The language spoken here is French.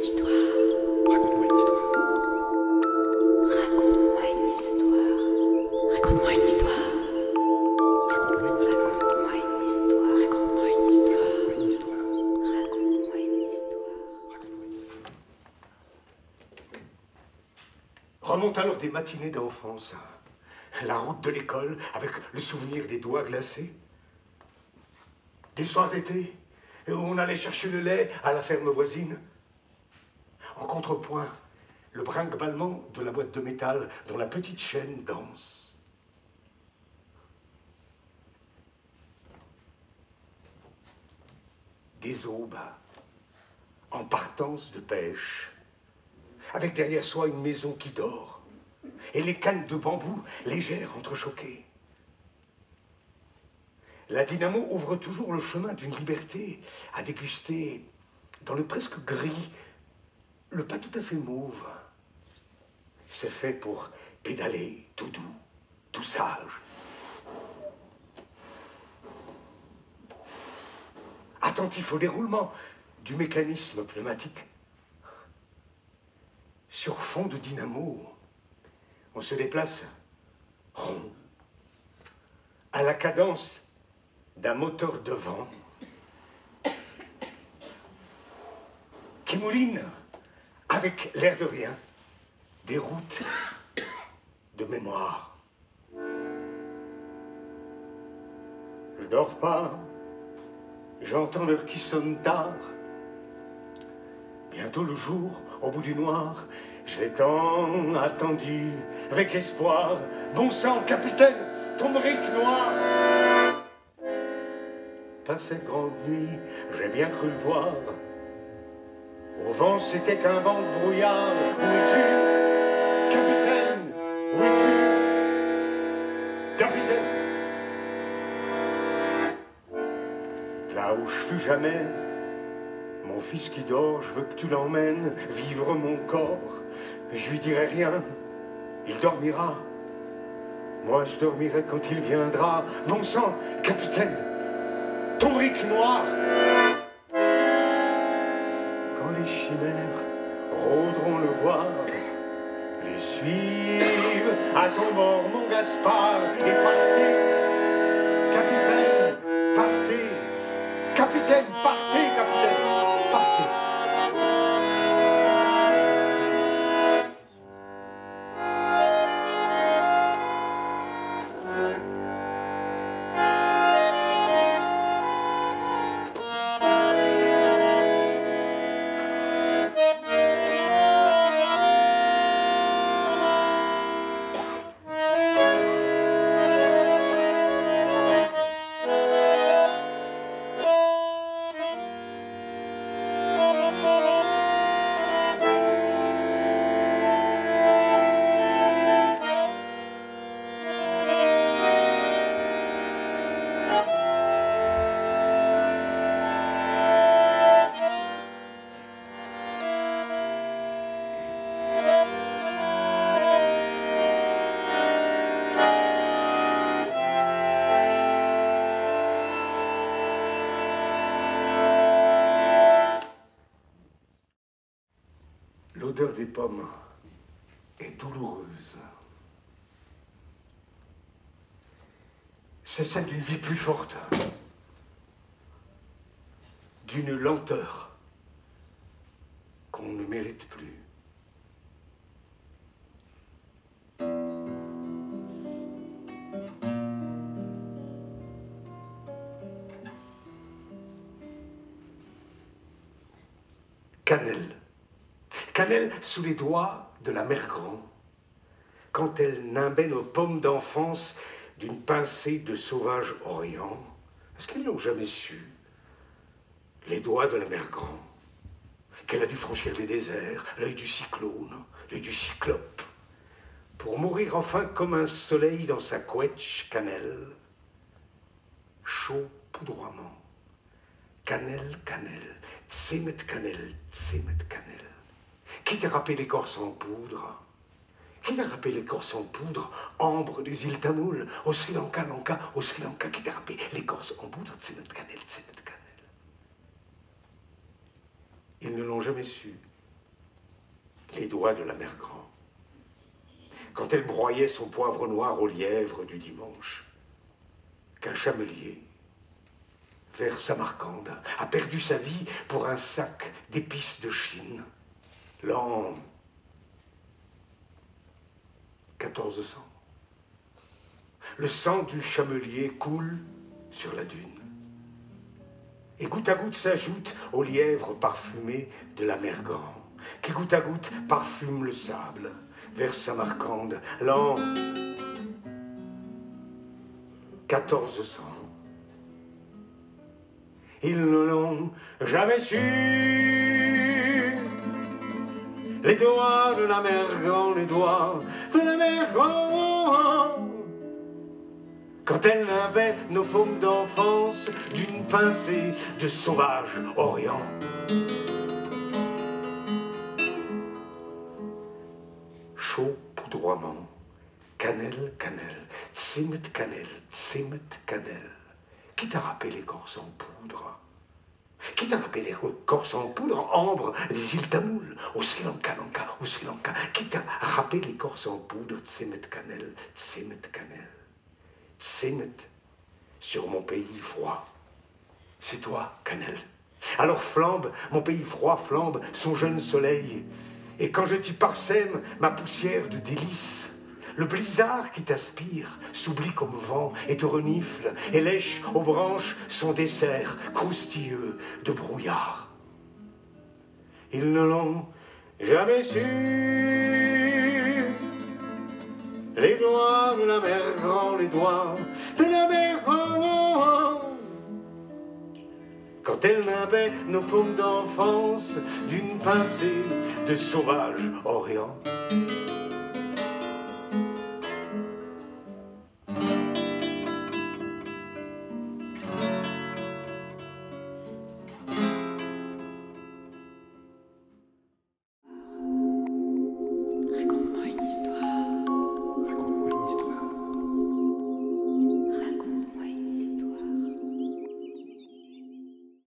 histoire. Raconte-moi une histoire. Raconte-moi une histoire. Raconte-moi une histoire. Raconte-moi une histoire. Raconte-moi une histoire. Raconte-moi une histoire. Raconte-moi une histoire. Raconte-moi une histoire. Remontent alors des matinées d'enfance, la route de l'école avec le souvenir des doigts glacés, des soirs d'été où on allait chercher le lait à la ferme voisine. En contrepoint, le brinque-ballement de la boîte de métal dont la petite chaîne danse. Des aubes en partance de pêche, avec derrière soi une maison qui dort, et les cannes de bambou légères entrechoquées. La dynamo ouvre toujours le chemin d'une liberté à déguster dans le presque gris, le pas tout à fait mauve. C'est fait pour pédaler tout doux, tout sage. Attentif au déroulement du mécanisme pneumatique. Sur fond de dynamo, on se déplace rond, à la cadence d'un moteur de vent qui mouline, avec l'air de rien, des routes de mémoire. Je dors pas, j'entends l'heure qui sonne tard. Bientôt le jour, au bout du noir, je l'ai tant attendu, avec espoir. Bon sang, capitaine, ton brick noir. Pas cette grande nuit, j'ai bien cru le voir. Au vent, c'était qu'un banc de brouillard. Où es-tu, capitaine? Où es-tu, capitaine? Là où je fus jamais, mon fils qui dort, je veux que tu l'emmènes vivre mon corps. Je lui dirai rien, il dormira. Moi, je dormirai quand il viendra. Bon sang, capitaine, ton brick noir. Quand les chimères rôderont le voir, les suivre à ton bord, mon Gaspard, et partez, capitaine, partez, capitaine, partez, capitaine, partez. L'odeur des pommes est douloureuse. C'est celle d'une vie plus forte, d'une lenteur qu'on ne mérite plus. Cannelle. Cannelle sous les doigts de la mère grand, quand elle nimbait nos pommes d'enfance d'une pincée de sauvage orient. Est-ce qu'ils n'ont jamais su, les doigts de la mère grand, qu'elle a dû franchir les déserts, l'œil du cyclone, l'œil du cyclope, pour mourir enfin comme un soleil dans sa couette cannelle, chaud poudroiement. Cannelle, cannelle, tsemet cannelle, tsemet cannelle. Qui t'a râpé l'écorce en poudre? Qui t'a râpé l'écorce en poudre? Ambre des îles Tamoul, au Sri Lanka, au Sri Lanka. Qui t'a râpé l'écorce en poudre? Tsemet cannelle, tsemet cannelle. Ils ne l'ont jamais su, les doigts de la mère Grand. Quand elle broyait son poivre noir au lièvre du dimanche, qu'un chamelier, vers Samarcande, a perdu sa vie pour un sac d'épices de Chine, l'an 1400. Le sang du chamelier coule sur la dune. Et goutte à goutte s'ajoute au lièvre parfumé de la mer Grand, qui goutte à goutte parfume le sable vers Samarcande, l'an 1400. Ils ne l'ont jamais su. Les doigts de la mer Grand, les doigts de la mer Grand. Quand elle nimbait nos paumes d'enfance d'une pincée de sauvage Orient. Chaud poudroiement, cannelle, cannelle, tsimet, cannelle, tsimet, cannelle. Qui t'a râpé l'écorce en poudre? Qui t'a râpé l'écorce en poudre, en ambre des îles Tamoul, au Sri Lanka, au Sri Lanka? Qui t'a râpé l'écorce en poudre, tsimet, cannelle, tsimet, cannelle? Tsimet, sur mon pays froid. C'est toi, cannelle. Alors flambe, mon pays froid flambe son jeune soleil. Et quand je t'y parsème ma poussière de délices, le blizzard qui t'aspire s'oublie comme vent et te renifle et lèche aux branches son dessert croustilleux de brouillard. Ils ne l'ont jamais su. Les doigts de la mer Grand, les doigts de la mer Grand. Quand elle nimbait nos paumes d'enfance d'une pincée de sauvage Orient.